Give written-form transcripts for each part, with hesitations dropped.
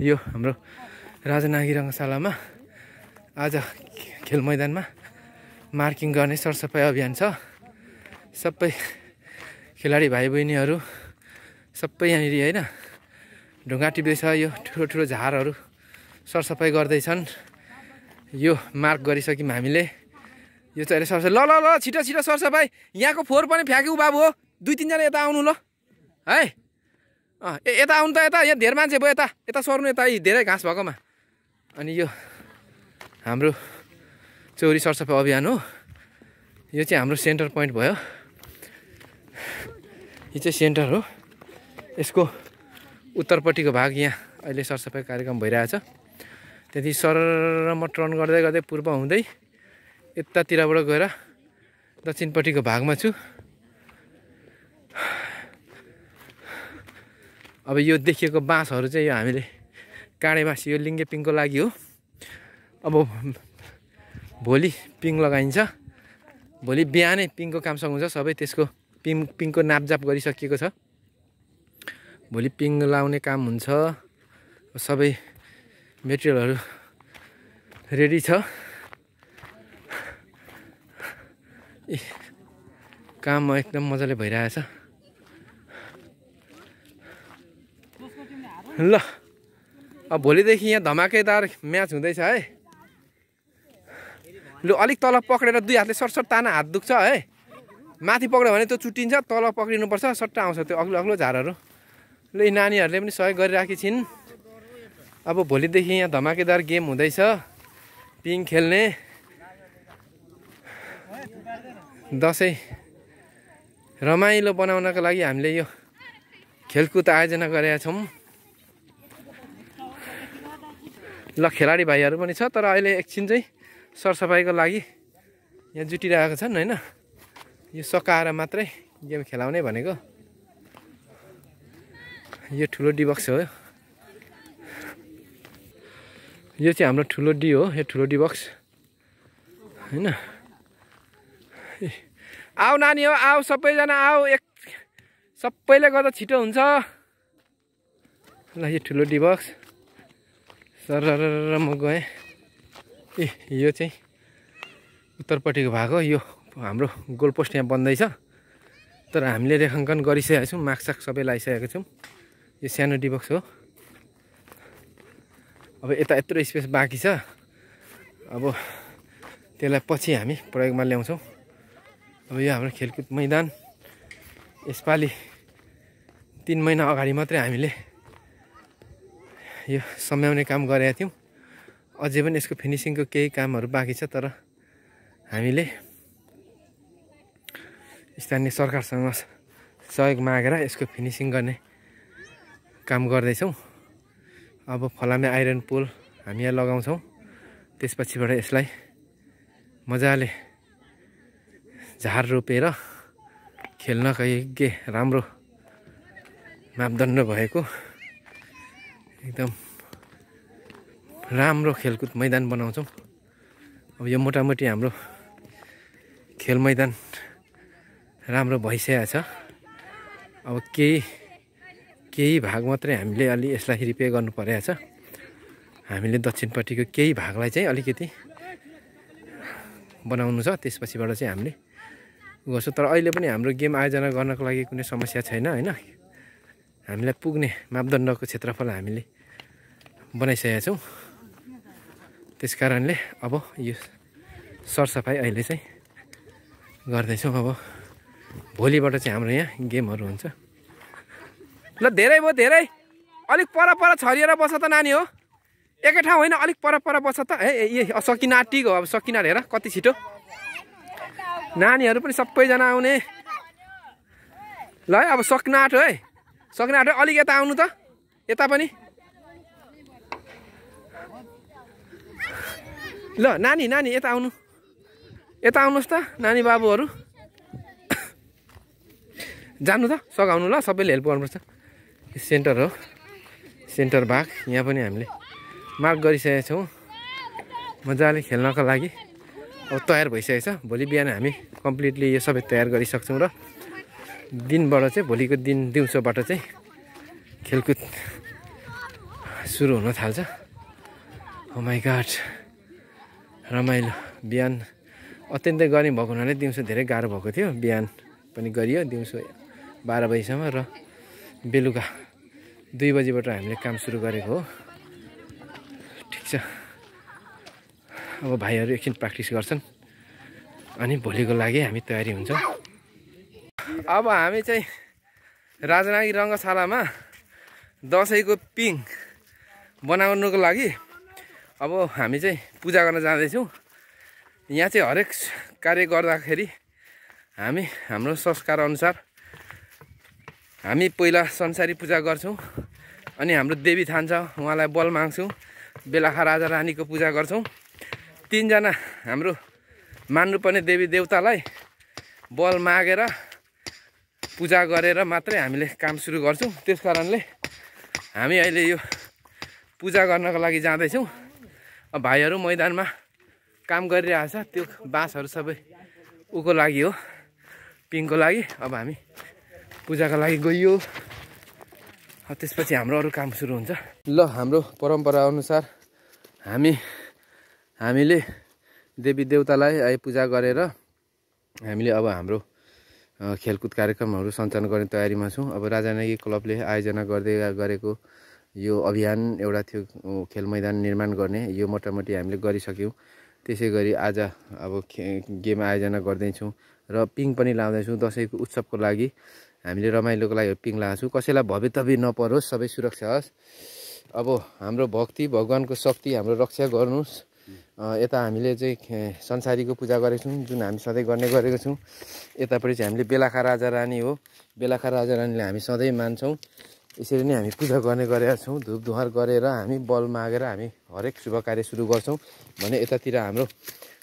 यो हाम्रो राजनागी रङ्गशालामा आज खेल मैदानमा मार्किङ गर्ने सरसफाइ अभियान छ। सबै खेलाडी भाइ बहिनीहरू सबै यहाँनिर हैन ढुङ्गा टिप्दैछ। यो ठुलो ठुलो झारहरू सरसफाइ गर्दैछन्। यो मार्क गरिसक्यौँ हामीले। यो चाहिँ अहिले सरसफाइ ल छिटो छिटो सरसफाइ। यहाँको फोहोर पनि फ्याँक्यौ बाबु हो। 2-3 जना यता आउनु ल है। यता आउनु त यता। यहाँ धेर मान्छे भयो। यता सर्नु यता धेरै घाँस भएकोमा। अनि यो हाम्रो चौरी सरसफाइ अभियान हो। यो चाहिँ हाम्रो सेन्टर पोइन्ट भयो। यो चाहिँ सेन्टर हो। यसको उत्तरपट्टिको भाग यहाँ अहिले सरसफाइ कार्यक्रम भइरहेछ। त्यति सरर म टर्न गर्दै गर्दै पूर्व हुँदै यतातिरबाट गएर दक्षिणपट्टिको भागमा छु। अब यो देखिएको बाँसहरू चाहिँ यो हामीले काँडे बाँस यो लिङ्गे पिङको लागि हो। अब भोलि पिङ लगाइन्छ। भोलि बिहानै पिङको काम सकिन्छ सबै। त्यसको पिङको नापजाप गरिसकिएको छ। भोलि पिङ लाउने काम हुन्छ। सबै मेटेरियलहरू रेडी छ। काम एकदम मजाले भइरहेछ। ल अब भोलिदेखि यहाँ धमाकेदार म्याच हुँदैछ है। लु अलिक तल पक्रेर 2 हातले सरसर ताना हात दुख्छ है। माथि पक्रियो भने त्यो चुट्टिन्छ। तल पक्रिनुपर्छ। सट्टा आउँछ त्यो अग्लो अग्लो झारहरू। ल यी नानीहरूले पनि सहयोग गरिराखेकी छिन्। अब भोलिदेखि यहाँ धमाकेदार गेम हुँदैछ। पिङ खेल्ने दसैँ रमाइलो बनाउनको लागि हामीले यो खेलकुद आयोजना गरेका छौँ। ल खेलाडी भाइहरू पनि छ। तर अहिले एकछिन चाहिँ सरसफाइको लागि यहाँ जुटिरहेको छन् हैन। यो सकाएर मात्रै गेम खेलाउने भनेको। यो ठुलो डी बक्स हो। यो चाहिँ हाम्रो ठुलो डी हो। यो ठुलो डी बक्स हैन। आऊ नानी हो आऊ सबैजना आऊ। सबैले गर्दा छिटो हुन्छ। ल यो ठुलो डी बक्स सरर म गएँ। यो चाहिँ उत्तरपट्टिको भाग हो। यो हाम्रो गोलपोस्ट यहाँ बन्दैछ। तर हामीले रेखाङ्कन गरिसकेका छौँ। मार्क्ससाक सबै लगाइसकेका छौँ। यो सानो डिबक्स हो। अब यता यत्रो स्पेस बाँकी छ। अब त्यसलाई पछि हामी प्रयोगमा ल्याउँछौँ। अब यो हाम्रो खेलकुद मैदान यसपालि 3 महिना अगाडि मात्रै हामीले यो सम्याउने काम गरेका थियौँ। अझै पनि यसको फिनिसिङको केही कामहरू बाँकी छ। तर हामीले स्थानीय सरकारसँग सहयोग मागेर यसको फिनिसिङ गर्ने काम गर्दैछौँ। अब फलामे आइरन पोल हामी यहाँ लगाउँछौँ। त्यसपछिबाट यसलाई मजाले झार रोपेर खेल्नका योग्य राम्रो मापदण्ड भएको एकदम राम्रो खेलकुद मैदान बनाउँछौँ। अब यो मोटामोटी हाम्रो खेल मैदान राम्रो भइसकेको छ। अब केही भाग मात्रै हामीले अलि यसलाई रिपेयर गर्नु परेको छ। हामीले दक्षिणपट्टिको केही भागलाई चाहिँ अलिकति बनाउनु छ। त्यसपछिबाट चाहिँ हामीले गर्छौँ। तर अहिले पनि हाम्रो गेम आयोजना गर्नको लागि कुनै समस्या छैन हैन। हामीलाई पुग्ने मापदण्डको क्षेत्रफल हामीले बनाइसकेका छौँ। त्यस कारणले अब यो सरसफाइ अहिले चाहिँ गर्दैछौँ। अब भोलिबाट चाहिँ हाम्रो यहाँ गेमहरू हुन्छ। ल धेरै भयो धेरै। अलिक पर छरिएर बस त नानी हो। एकै ठाउँ होइन अलिक पर बस त। ए सकिन आँटिको। अब सकिन हेर कति छिटो। नानीहरू पनि सबैजना आउने। ल है अब सक्न आँट्यो है। सक्न आँट्यो। अलिक यता आउनु त। यता पनि ल नानी यता आउनु। यता आउनुहोस् त नानी बाबुहरू। जानु त सघाउनु ल। सबैले हेल्प गर्नुपर्छ। सेन्टर हो। सेन्टर भाग यहाँ पनि हामीले मार्क गरिसकेका छौँ। मजाले खेल्नको लागि अब तयार भइसकेको छ। भोलि बिहान हामी कम्प्लिटली यो सबै तयार गरिसक्छौँ। र दिनबाट चाहिँ भोलिको दिन दिउँसोबाट चाहिँ खेलकुद सुरु हुन थाल्छ। ओ माई गॉड, रमाइलो। बिहान अत्यन्तै गर्मी भएको हुनाले दिउँसो धेरै गाह्रो भएको थियो। बिहान पनि गरियो दिउँसो 12 बजीसम्म र बेलुका 2 बजीबाट हामीले काम सुरु गरेको हो। ठिक छ, अब भाइहरू एकछिन प्र्याक्टिस गर्छन् अनि भोलिको लागि हामी तयारी हुन्छौँ। अब हामी चाहिँ राजनागी रङ्गशालामा दसैँको पिङ बनाउनुको लागि अब हामी चाहिँ पूजा गर्न जाँदैछौँ। यहाँ चाहिँ हरेक कार्य गर्दाखेरि हामी हाम्रो संस्कार अनुसार हामी पहिला संसारी पूजा गर्छौँ, अनि हाम्रो देवी थान छ उहाँलाई बल माग्छौँ, बेलाखा राजा रानीको पूजा गर्छौँ। 3 जना हाम्रो मान्नुपर्ने देवी देवतालाई बल मागेर पूजा गरेर मात्रै हामीले काम सुरु गर्छौँ। त्यस कारणले हामी अहिले यो पूजा गर्नको लागि जाँदैछौँ। अब भाइहरू मैदानमा काम गरिरहेछ, त्यो बाँसहरू सबै उको लागि हो, पिङको लागि। अब हामी पूजाको लागि गइयो, त्यसपछि हाम्रो अरू काम सुरु हुन्छ। ल, हाम्रो परम्परा अनुसार हामीले देवी देवतालाई पूजा गरेर हामीले अब हाम्रो खेलकुद कार्यक्रमहरू सञ्चालन गर्ने तयारीमा छौँ। अब राजनागी क्लबले आयोजना गर्दै गरेको यो अभियान एउटा थियो खेल मैदान निर्माण गर्ने, यो मोटामोटी हामीले गरिसक्यौँ। त्यसै गरी आज अब गेम आयोजना गर्दैछौँ र पिङ पनि लाउँदैछौँ। दसैँको उत्सवको लागि हामीले रमाइलोको लागि पिङ लगाएको छौँ। कसैलाई भव्यतभी नपरोस्, सबै सुरक्षा होस्। अब हाम्रो भक्ति भगवानको शक्ति हाम्रो रक्षा गर्नुहोस्। यता हामीले चाहिँ संसारीको पूजा गरेको छौँ, जुन हामी सधैँ गर्ने गरेको छौँ। यतापट्टि चाहिँ हामीले बेलाखा राजा रानी हो, बेलाखा राजा रानीलाई हामी सधैँ मान्छौँ। यसरी नै हामी पूजा गर्ने गरेका छौँ। धुप धुवार गरेर हामी बल मागेर हामी हरेक शुभ कार्य सुरु गर्छौँ भने यतातिर हाम्रो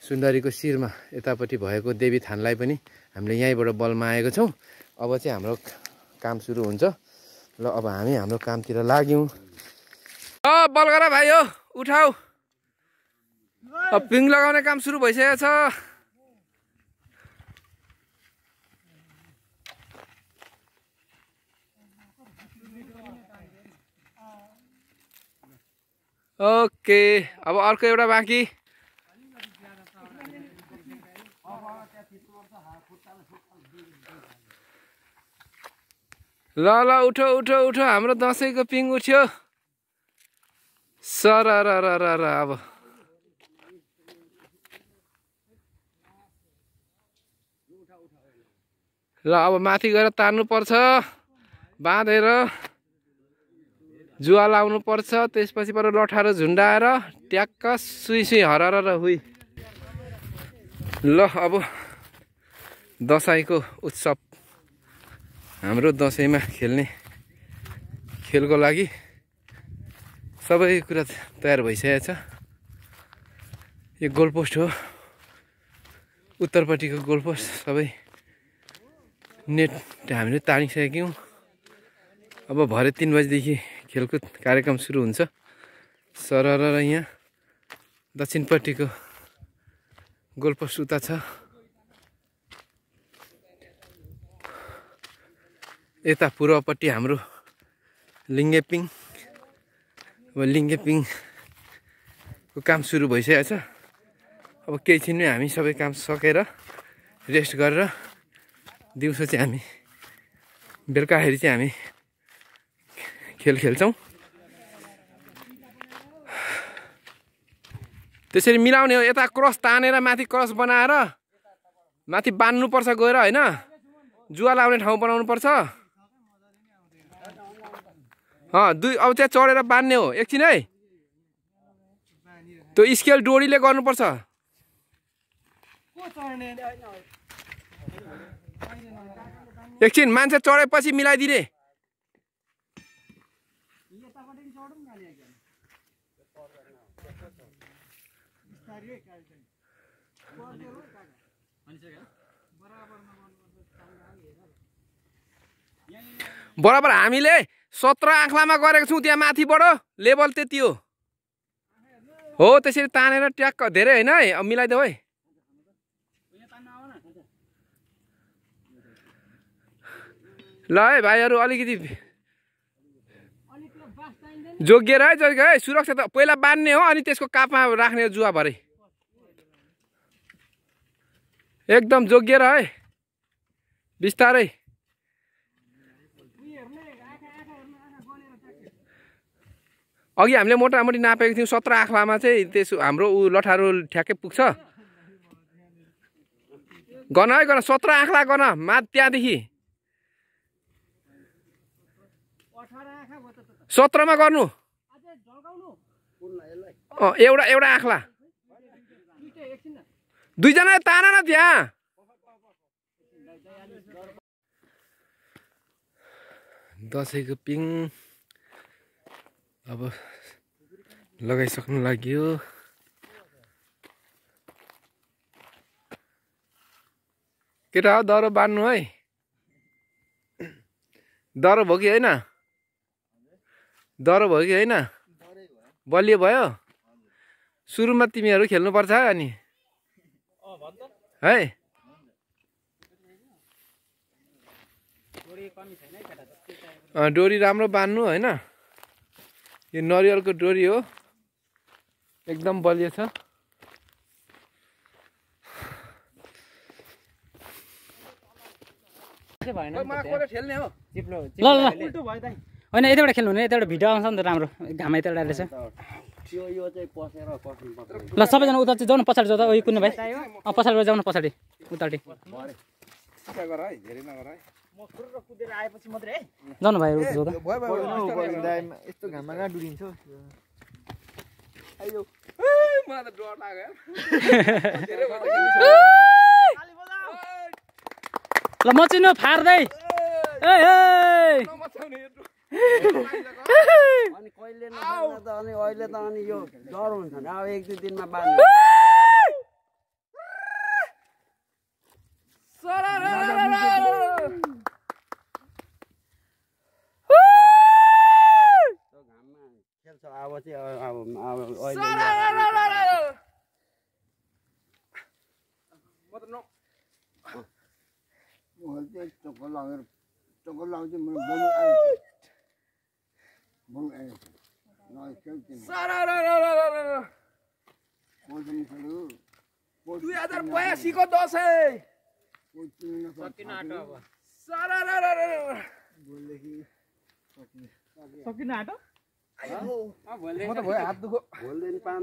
सुन्दरीको शिरमा यतापट्टि भएको देवी थानलाई पनि हामीले यहीँबाट बल मागेको छौँ। अब चाहिँ हाम्रो काम सुरु हुन्छ। ल, अब हामी हाम्रो कामतिर लाग्यौँ। बल गर भाइ हो, उठाऊ। अब पिङ लगाउने काम सुरु भइसकेको छ। ओके, अब अर्को एउटा बाँकी। ल ल, उठो उठो उठो, हाम्रो दसैँको पिङ उठ्यो। सर अब ल, अब माथि गएर तान्नु पर्छ, बाँधेर जुवा लाउनु पर्छ। त्यसपछि पर लठारो झुन्डाएर ट्याक्क सुई सुई हरार हुई। ल, अब दसैँको उत्सव हाम्रो दसैँमा खेल्ने खेलको लागि सबै कुरा तयार भइसकेको छ। यो गोलपोस्ट हो, उत्तरपट्टिको गोलपोस्ट सबै नेट हामीले तानिसक्यौँ। अब भरे 3 बजीदेखि खेलकुद कार्यक्रम सुरु हुन्छ। सरर यहाँ दक्षिणपट्टिको गोलपोस्ट उता छ, यता पूर्वपट्टि हाम्रो लिङ्गेपिङ। अब लिङ्गेपिङको काम सुरु भइसकेको छ। अब केही छिनमै हामी सबै काम सकेर रेस्ट गरेर दिउँसो चाहिँ हामी बेलुकाखेरि चाहिँ हामी खेल खेल्छौँ। त्यसरी मिलाउने हो। यता क्रस तानेर माथि क्रस बनाएर माथि बान्नुपर्छ गएर, होइन? जुवा लाउने ठाउँ बनाउनु पर्छ। अब त्यहाँ चढेर बान्ने हो। एकछिन है, त्यो स्केल डोरीले गर्नुपर्छ। एकछिन मान्छे चढेपछि मिलाइदिने। बराबर हामीले 17 आँखलामा गरेको छौँ। त्यहाँ माथिबाट लेभल त्यति हो। त्यसरी तानेर ट्याक्क धेरै होइन है। अब मिलाइदेऊ है। ल है भाइहरू, अलिकति जोगिएर है जोगिएर है सुरक्षा त पहिला बान्ने हो अनि त्यसको कापमा राख्ने जुवा भरे एकदम जोगिएर है बिस्तारै अघि हामीले मोटामोटी नापेको थियौँ 17 आँखलामा चाहिँ त्यसो हाम्रो उ लठारो ठ्याक्कै पुग्छ गन है गन 17 आँखला गन त्यहाँदेखि 17 मा गर्नु एउटा आँखला दुईजना तान न त्यहाँ दसैँको पिङ अब लगाइसक्नु लाग्यो केटा हो दरो बान्नु है दरो भयो कि होइन दरो भयो कि होइन बलियो भयो सुरुमा तिमीहरू खेल्नुपर्छ है अनि है डोरी राम्रो बान्नु होइन यो नरिवलको डोरी हो एकदम बलियो छ होइन यताबाट खेल्नु भने यताबाट भिडियो आउँछ नि त राम्रो घाम यताबाट रहेछ ल सबैजना उता चाहिँ जाउँ न पछाडि जाउँ त उयो कुनै भाइ पछाडि जाउँ न पछाडि उतापट्टि जाउँ न भाइ यस्तो घाममा कहाँ डुलिन्छ ल म चिन्नु फार्दै अनि कहिले नबान्दा त अनि अहिले त अनि यो डर हुन्छ नि अब 1-2 दिनमा बान्नु खेल्छ अब चाहिँ को दसैँ सकिन आँटो म त भयो हात दुखो भोलिदेखि 5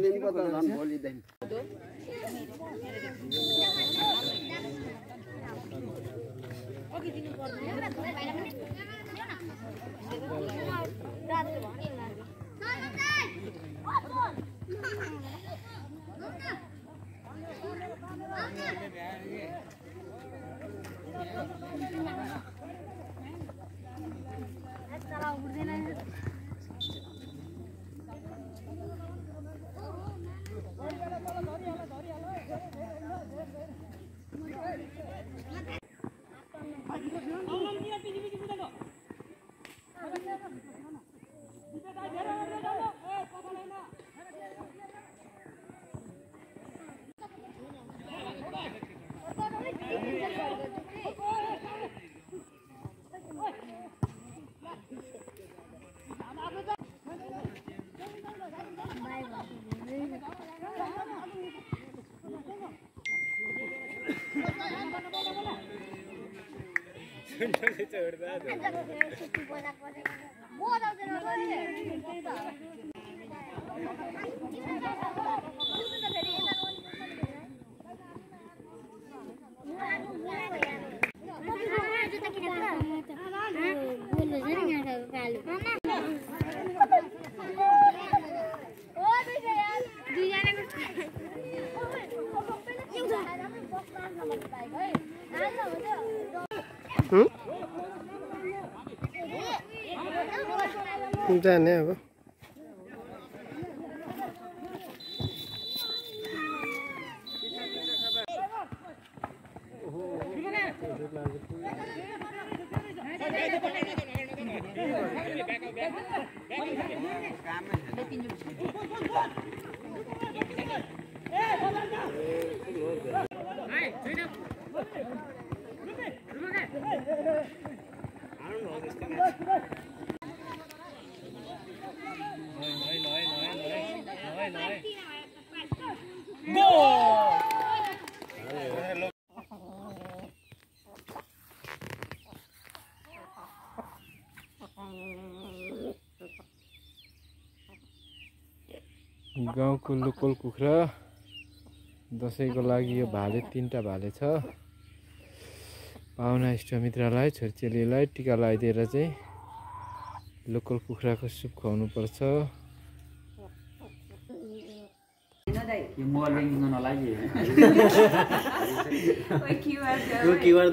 दिनको त झन् भोलिदेखि जाने अब गाउँको लोकल कुखुरा दसैँको लागि यो भाले 3टा भाले छ। पाहुना इष्टमित्रलाई छोरीचेलीलाई टिका लगाइदिएर चाहिँ लोकल कुखुराको सुप खुवाउनु पर्छ। यो मोबाइल ब्याङ्किङ गर्न लागि क्युआर